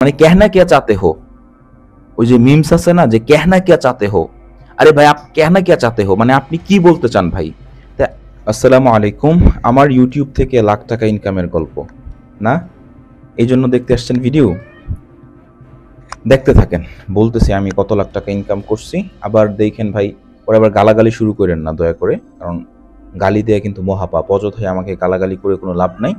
মানে कहना क्या चाहते हो ওই যে মিমস আছে না যে कहना क्या चाहते हो আরে ভাই আপ कहना क्या चाहते हो মানে আপনি কি বলতে চান ভাই। তা আসসালামু আলাইকুম, আমার ইউটিউব থেকে লাখ টাকা ইনকামের গল্প না, এই জন্য দেখতে আসছেন ভিডিও, দেখতে থাকেন। বলতেছি আমি কত লাখ টাকা ইনকাম করছি, আবার দেখেন ভাই পরে আবার গালাগালি শুরু করেন না দয়া করে, কারণ গালি দেয়া কিন্তু মহাপাপ, অযথায় আমাকে গালাগালি করে কোনো লাভ নাই।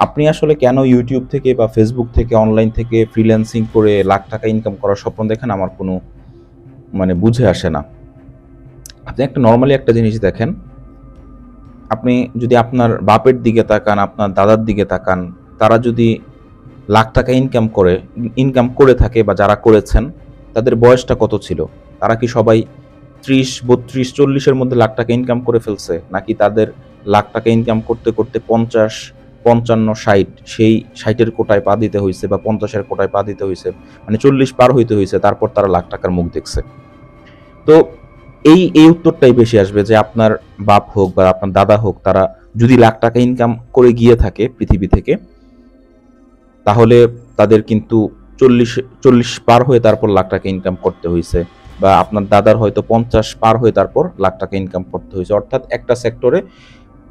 আপনি আসলে কেন ইউটিউব থেকে বা ফেসবুক থেকে অনলাইন থেকে ফ্রিল্যান্সিং করে লাখ টাকা ইনকাম করার স্বপ্ন দেখেন আমার কোনো বুঝে আসে না। আপনি একটা নর্মালি একটা জিনিস দেখেন, আপনি যদি আপনার বাপের দিকে তাকান, আপনার দাদার দিকে তাকান, তারা যদি লাখ টাকা ইনকাম করে থাকে বা যারা করেছেন তাদের বয়সটা কত ছিল? তারা কি সবাই 30, 32, 40-এর মধ্যে লাখ টাকা ইনকাম করে ফেলছে, নাকি তাদের লাখ টাকা ইনকাম করতে করতে 50, 55, 60 সেই 60-এর কোটায় পা দিতে হয়েছে বা 50-এর কোটায় পা দিতে হয়েছে, 40 পার হইতে হয়েছে, তারপর তারা লাখ টাকার মুখ দেখছে? তো এই উত্তরটাই বেশি আসবে যে আপনার বাপ হোক বা আপনার দাদা হোক, তারা যদি লাখ টাকা ইনকাম করে গিয়ে থাকে পৃথিবী থেকে, তাহলে তাদের কিন্তু 40 পার হয়ে তারপর লাখ টাকা ইনকাম করতে হয়েছে, বা আপনার দাদার হয়তো 50 পার হয়ে তারপর লাখ টাকা ইনকাম করতে হয়েছে। অর্থাৎ একটা সেক্টরে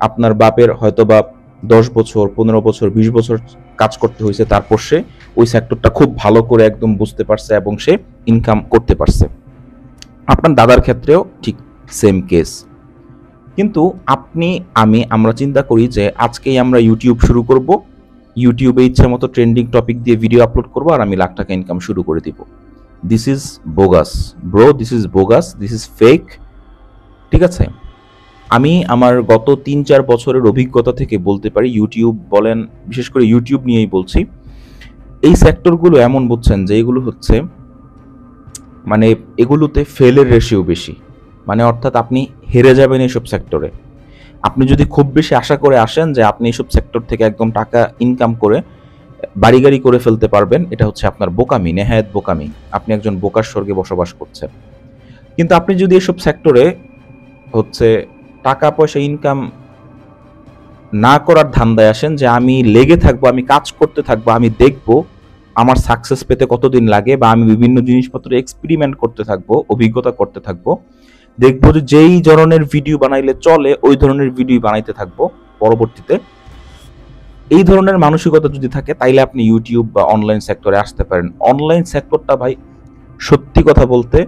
আপনার বাপের হয়তো বা 10 বছর, 15 বছর, 20 বছর কাজ করতে হয়েছে, তারপর সে ওই সেক্টরটা খুব ভালো করে একদম বুঝতে পারছে এবং সে ইনকাম করতে পারছে। আপনার দাদার ক্ষেত্রেও ঠিক সেম কেস। কিন্তু আমরা চিন্তা করি যে আজকেই আমরা ইউটিউব শুরু করব, ইউটিউবে ইচ্ছা মতো ট্রেন্ডিং টপিক দিয়ে ভিডিও আপলোড করবো আর আমি লাখ টাকা ইনকাম শুরু করে দিব। This is bogus bro, this is bogus, this is fake. ঠিক আছে, আমি আমার গত 3-4 বছরের অভিজ্ঞতা থেকে বলতে পারি, ইউটিউব বলেন, বিশেষ করে ইউটিউব নিয়েই বলছি, এই সেক্টরগুলো এমন বুঝছেন যে এগুলো হচ্ছে এগুলোতে ফেলের রেশিও বেশি, অর্থাৎ আপনি হেরে যাবেন এইসব সেক্টরে। আপনি যদি খুব বেশি আশা করে আসেন যে আপনি এইসব সেক্টর থেকে একদম টাকা ইনকাম করে বাড়ি গাড়ি করে ফেলতে পারবেন, এটা হচ্ছে আপনার বোকামি, নেহায়েত বোকামি। আপনি একজন বোকার স্বর্গে বসবাস করছেন। কিন্তু আপনি যদি এসব সেক্টরে হচ্ছে টাকা পয়সা ইনকাম না করার ধান্দায় আসেন, যে আমি লেগে থাকবো, আমি কাজ করতে থাকবো, আমি দেখবো আমার সাকসেস পেতে কতদিন লাগে, বা আমি বিভিন্ন জিনিসপত্র এক্সপেরিমেন্ট করতে থাকবো, অভিজ্ঞতা করতে থাকবো, দেখবো যে যেই ধরনের ভিডিও বানাইলে চলে ওই ধরনের ভিডিও বানাইতে থাকবো পরবর্তীতে, এই ধরনের মানসিকতা যদি থাকে তাইলে আপনি ইউটিউব বা অনলাইন সেক্টরে আসতে পারেন। অনলাইন সেক্টরটা ভাই, সত্যি কথা বলতে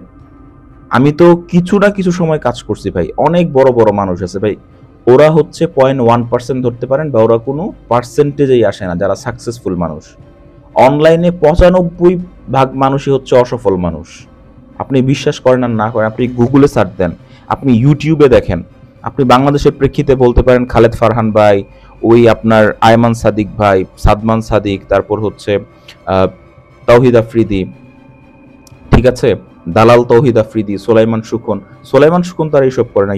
আমি তো কিছু না কিছু সময় কাজ করছি ভাই, অনেক বড় বড় মানুষ আছে ভাই, ওরা হচ্ছে 0.1% ধরতে পারেন, বা ওরা কোনো পার্সেন্টেজেই আসে না যারা সাকসেসফুল মানুষ। অনলাইনে 95% মানুষই হচ্ছে অসফল মানুষ। আপনি বিশ্বাস করেন আর না করেন, আপনি গুগলে সার্চ দেন, আপনি ইউটিউবে দেখেন, আপনি বাংলাদেশের প্রেক্ষিতে বলতে পারেন খালেদ ফারহান ভাই, ওই আপনার আয়মান সাদিক ভাই, সাদমান সাদিক, তারপর হচ্ছে তাওহিদ আফ্রিদি, ঠিক আছে, দালাল তৌহিদ আফ্রিদি, সোলাইমান সুখন তারা এইসব করে না,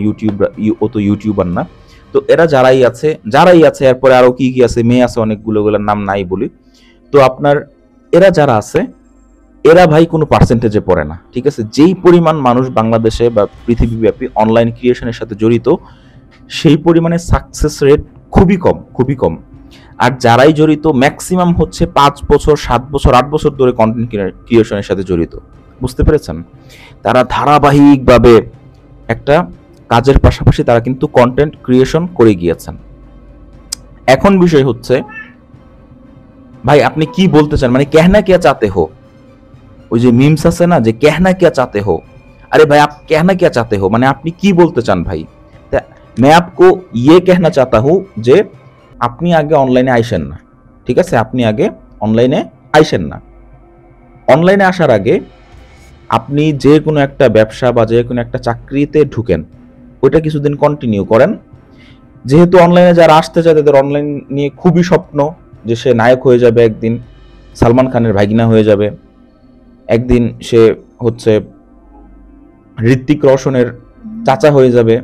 ও তো ইউটিউবার না। তো এরা যারাই আছে, এরপরে আরো কি কি আছে, মেয়ে আছে অনেকগুলো, ওগুলোর নাম নাই বলি। তো আপনার এরা যারা আছে, এরা ভাই কোনো পার্সেন্টেজে পড়ে না। ঠিক আছে, যেই পরিমাণ মানুষ বাংলাদেশে বা পৃথিবীব্যাপী অনলাইন ক্রিয়েশনের সাথে জড়িত, সেই পরিমাণে সাকসেস রেট খুবই কম, খুবই কম। আর যারাই জড়িত ম্যাক্সিমাম হচ্ছে 5 বছর, 7 বছর, 8 বছর ধরে কন্টেন্ট ক্রিয়েশনের সাথে জড়িত। বুঝতে পেরেছেন? তারা ধারাবাহিকভাবে একটা কাজের পাশাপাশি তারা কিন্তু কন্টেন্ট ক্রিয়েশন করে গিয়েছেন। এখন বিষয় হচ্ছে ভাই আপনি কি বলতে চান, कहना क्या चाहते हो ওই যে মিমস আছে না যে कहना क्या चाहते हो, আরে ভাই আপ कहना क्या चाहते हो আপনি কি বলতে চান ভাই। मैं आपको ये कहना चाहता हूं যে আপনি আগে অনলাইনে আইসেন না। ঠিক আছে, আপনি আগে অনলাইনে আইসেন না। অনলাইনে আসার আগে আপনি যে কোনো একটা ব্যবসা বা যে কোনো একটা চাকরিতে ঢুকেন, ওইটা কিছুদিন কন্টিনিউ করেন। যেহেতু অনলাইনে যারা আসতে চায় তাদের অনলাইন নিয়ে খুবই স্বপ্ন যে সে নায়ক হয়ে যাবে, একদিন সালমান খানের ভাগিনা হয়ে যাবে, একদিন সে হচ্ছে ঋত্বিক রোশনের চাচা হয়ে যাবে,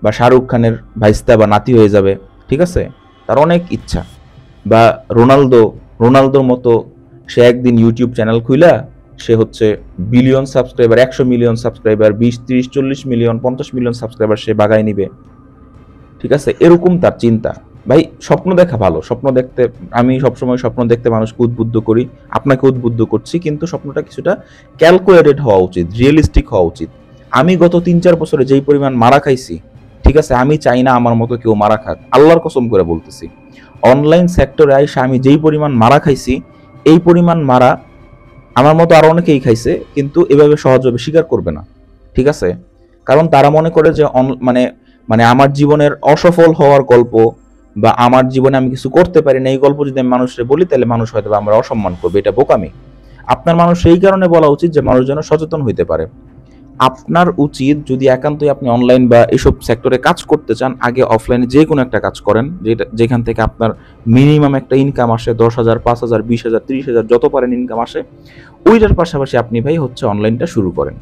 বা শাহরুখ খানের ভাইস্তা বা নাতি হয়ে যাবে। ঠিক আছে, তার অনেক ইচ্ছা। বা রোনালদোর মতো সে একদিন ইউটিউব চ্যানেল খুইলা সে হচ্ছে billion subscriber, 100 million subscriber, 20, 30, 40 million, 50 million subscriber সে বাগায় নিবে। ঠিক আছে, এরকম তার চিন্তা। ভাই স্বপ্ন দেখা ভালো, স্বপ্ন দেখতে আমি সবসময় স্বপ্ন দেখতে মানুষকে উদ্বুদ্ধ করি, আপনাকে উদ্বুদ্ধ করছি, কিন্তু স্বপ্নটা কিছুটা ক্যালকুলেটেড হওয়া উচিত, রিয়েলিস্টিক হওয়া উচিত। আমি গত 3-4 বছরে যেই পরিমাণ মারা খাইছি, ঠিক আছে, আমি চাই না আমার মতো কেউ মারা খাক, আল্লাহর কসম করে বলতেছি। অনলাইন সেক্টরে আইসা আমি যেই পরিমাণ মারা খাইছি, এই পরিমাণ মারা আমার মতো আরো অনেকেই খাইছে, কিন্তু এভাবে সহজভাবে স্বীকার করবে না, ঠিক আছে? কারণ তারা মনে করে যে মানে মানে আমার জীবনের অসফল হওয়ার গল্প বা আমার জীবনে আমি কিছু করতে পারি না এই গল্প যদি আমি মানুষকে বলি, তাহলে মানুষ হয়তো আমরা অসম্মান করবে, এটা বোকামি। আপনার মানুষ এই কারণে বলা উচিত যে মানুষ যেন সচেতন হইতে পারে। আপনার উচিত যদি একান্তই আপনি অনলাইন বা এসব সেক্টরে কাজ করতে চান, আগে অফলাইনে যে কোনো একটা কাজ করেন, যেখান থেকে আপনার মিনিমাম একটা ইনকাম আসে, 10,000, 5,000, 20,000, 30,000, যত পারেন ইনকাম আসে, ওইটার পাশাপাশি আপনি ভাই হচ্ছে অনলাইনটা শুরু করেন।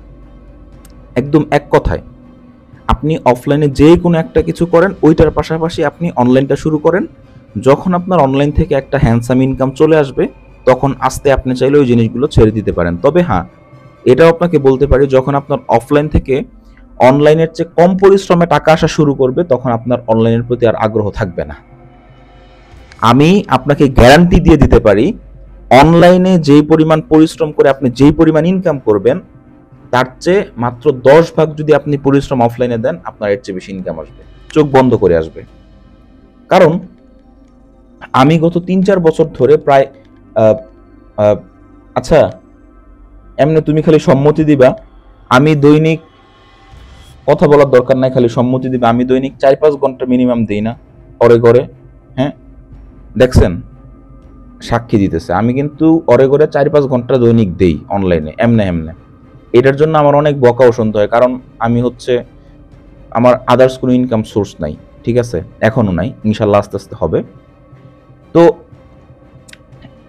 একদম এক কথায় আপনি অফলাইনে যে কোনো একটা কিছু করেন, ওইটার পাশাপাশি আপনি অনলাইনটা শুরু করেন। যখন আপনার অনলাইন থেকে একটা হ্যান্ডসাম ইনকাম চলে আসবে, তখন আস্তে আপনি চাইলে ওই জিনিসগুলো ছেড়ে দিতে পারেন। তবে হ্যাঁ, এটাও আপনাকে বলতে পারি, যখন আপনার অফলাইন থেকে অনলাইনের চেয়ে কম পরিশ্রমে টাকা আসা শুরু করবে, তখন আপনার অনলাইনের প্রতি আর আগ্রহ থাকবে না। আমি আপনাকে গ্যারান্টি দিয়ে দিতে পারি, অনলাইনে যেই পরিমাণ পরিশ্রম করে আপনি যেই পরিমাণ ইনকাম করবেন, তার চেয়ে মাত্র 10 ভাগ যদি আপনি পরিশ্রম অফলাইনে দেন, আপনার এর চেয়ে বেশি ইনকাম আসবে, চোখ বন্ধ করে আসবে। কারণ আমি গত 3-4 বছর ধরে প্রায় আচ্ছা, এমনি তুমি খালি সম্মতি দিবা, আমি দৈনিক কথা বলার দরকার নাই, খালি সম্মতি দিবা, আমি দৈনিক 4-5 ঘন্টা মিনিমাম দিই না অরে গড়ে? হ্যাঁ, দেখছেন, সাক্ষী দিতেছে, আমি কিন্তু অরে গড়ে 4-5 ঘন্টা দৈনিক দেই অনলাইনে, এমনে এমনে। এটার জন্য আমার অনেক বকাও শুনতে হয়, কারণ আমি হচ্ছে আমার আদার্স কোনো ইনকাম সোর্স নাই, ঠিক আছে, এখনো নাই, ইনশাল্লাহ আস্তে আস্তে হবে। তো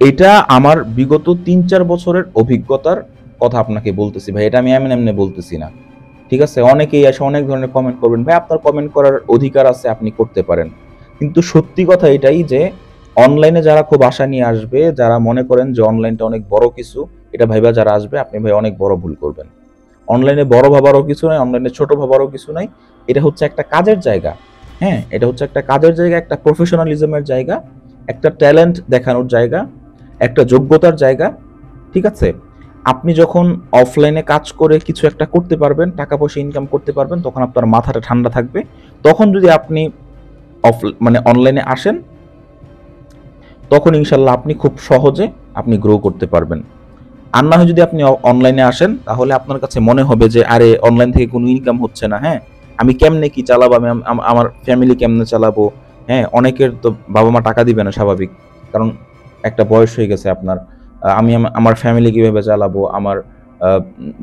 এটা আমার বিগত 3-4 বছরের অভিজ্ঞতার কথা আপনাকে বলতেছি ভাই, এটা আমি এমনি এমনি বলতেছি না, ঠিক আছে? অনেকেই এসে অনেক ধরনের কমেন্ট করবেন, ভাই আপনার কমেন্ট করার অধিকার আছে, আপনি করতে পারেন, কিন্তু সত্যি কথা এটাই যে অনলাইনে যারা খুব আশা নিয়ে আসবে, যারা মনে করেন যে অনলাইনটা অনেক বড় কিছু, এটা ভাইবা যারা আসবে, আপনি ভাই অনেক বড় ভুল করবেন। অনলাইনে বড় ভাবারও কিছু নাই, অনলাইনে ছোট ভাবারও কিছু নাই। এটা হচ্ছে একটা কাজের জায়গা। হ্যাঁ, এটা হচ্ছে একটা কাজের জায়গা, একটা প্রফেশনালিজমের জায়গা, একটা ট্যালেন্ট দেখানোর জায়গা, একটা যোগ্যতার জায়গা, ঠিক আছে? আপনি যখন অফলাইনে কাজ করে কিছু একটা করতে পারবেন, টাকা পয়সা ইনকাম করতে পারবেন, তখন আপনার মাথাটা ঠান্ডা থাকবে। তখন যদি আপনি মানে অনলাইনে আসেন, তখন ইনশাল্লাহ আপনি খুব সহজে আপনি গ্রো করতে পারবেন। আর না হয় যদি আপনি অনলাইনে আসেন, তাহলে আপনার কাছে মনে হবে যে আরে অনলাইন থেকে কোনো ইনকাম হচ্ছে না, হ্যাঁ, আমি কেমনে কি চালাবো, আমি আমার ফ্যামিলি কেমনে চালাবো? হ্যাঁ, অনেকের তো বাবা মা টাকা দিবে না, স্বাভাবিক, কারণ একটা বয়স হয়ে গেছে আপনার। আমি আমার ফ্যামিলি কিভাবে চালাবো, আমার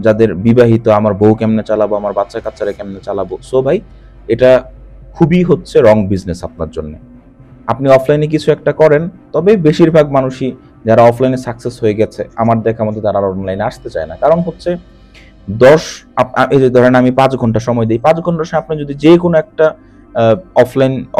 যাদের বিবাহিত, আমার বউ কেমনে চালাবো, আমার বাচ্চা কাচ্চারা কেমনে চালাবো? সো ভাই, এটা খুবই হচ্ছে রং বিজনেস আপনার জন্য। আপনি অফলাইনে কিছু একটা করেন, তবে বেশিরভাগ মানুষই যারা অফলাইনে সাকসেস হয়ে গেছে আমার দেখা মতো, তারা অনলাইনে আসতে চায় না। কারণ হচ্ছে 10 এই যে ধরেন আমি 5 ঘন্টা সময় দিই, 5 ঘন্টার সময় আপনি যদি যে কোনো একটা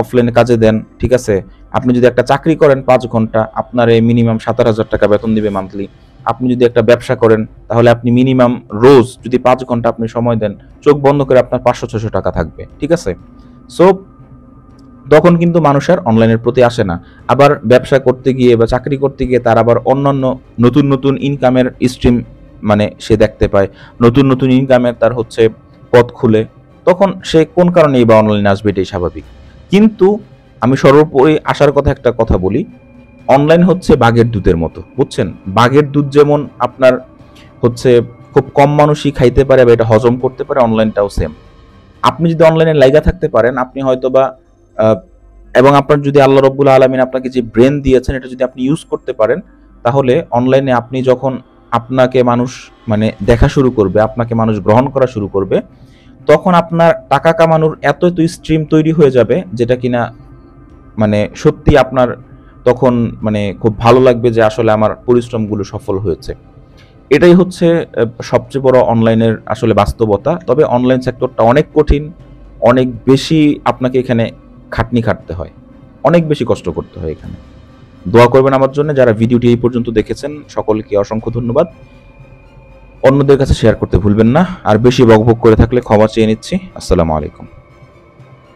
অফলাইনে কাজে দেন, ঠিক আছে, আপনি যদি একটা চাকরি করেন 5 ঘন্টা, আপনার মিনিমাম 17,000 টাকা বেতন দিবে মান্থলি। আপনি যদি একটা ব্যবসা করেন, তাহলে আপনি মিনিমাম রোজ যদি 5 ঘন্টা আপনি সময় দেন, চোখ বন্ধ করে আপনার 500-600 টাকা থাকবে, ঠিক আছে? সো তখন কিন্তু মানুষ আর অনলাইনের প্রতি আসে না। আবার ব্যবসা করতে গিয়ে বা চাকরি করতে গিয়ে তার আবার অন্যান্য নতুন নতুন ইনকামের স্ট্রিম মানে সে দেখতে পায়, নতুন নতুন ইনকামের তার হচ্ছে পথ খুলে, তখন সে কোন কারণেই বা অনলাইনে আসবে, এটাই স্বাভাবিক। কিন্তু আমি সর্বোপরি আসার কথা একটা কথা বলি, অনলাইন হচ্ছে বাঘের দুধের মতো, বুঝছেন? বাঘের দুধ যেমন আপনার হচ্ছে খুব কম মানুষই খাইতে পারে বা এটা হজম করতে পারে, অনলাইনটাও সেম। আপনি যদি অনলাইনে লাইগা থাকতে পারেন, আপনি হয়তোবা এবং আপনার যদি আল্লাহ রব্বুল আলামিন আপনাকে যে ব্রেন দিয়েছেন, এটা যদি আপনি ইউজ করতে পারেন, তাহলে অনলাইনে আপনি যখন আপনাকে মানুষ মানে দেখা শুরু করবে, আপনাকে মানুষ গ্রহণ করা শুরু করবে, তখন আপনার টাকা কামানোর এত এত স্ট্রিম তৈরি হয়ে যাবে, যেটা কিনা মানে সত্যি আপনার তখন মানে খুব ভালো লাগবে যে আসলে আমার পরিশ্রমগুলো সফল হয়েছে। এটাই হচ্ছে সবচেয়ে বড় অনলাইনের আসলে বাস্তবতা। তবে অনলাইন সেক্টরটা অনেক কঠিন, অনেক বেশি আপনাকে এখানে খাটনি খাটতে হয়, অনেক বেশি কষ্ট করতে হয় এখানে। দোয়া করবেন আমার জন্য, যারা ভিডিওটি এই পর্যন্ত দেখেছেন সকলকে অসংখ্য ধন্যবাদ। অন্যদের কাছে শেয়ার করতে ভুলবেন না, আর বেশি বকবক করে থাকলে ক্ষমা চেয়ে নিচ্ছি। আসসালামু আলাইকুম।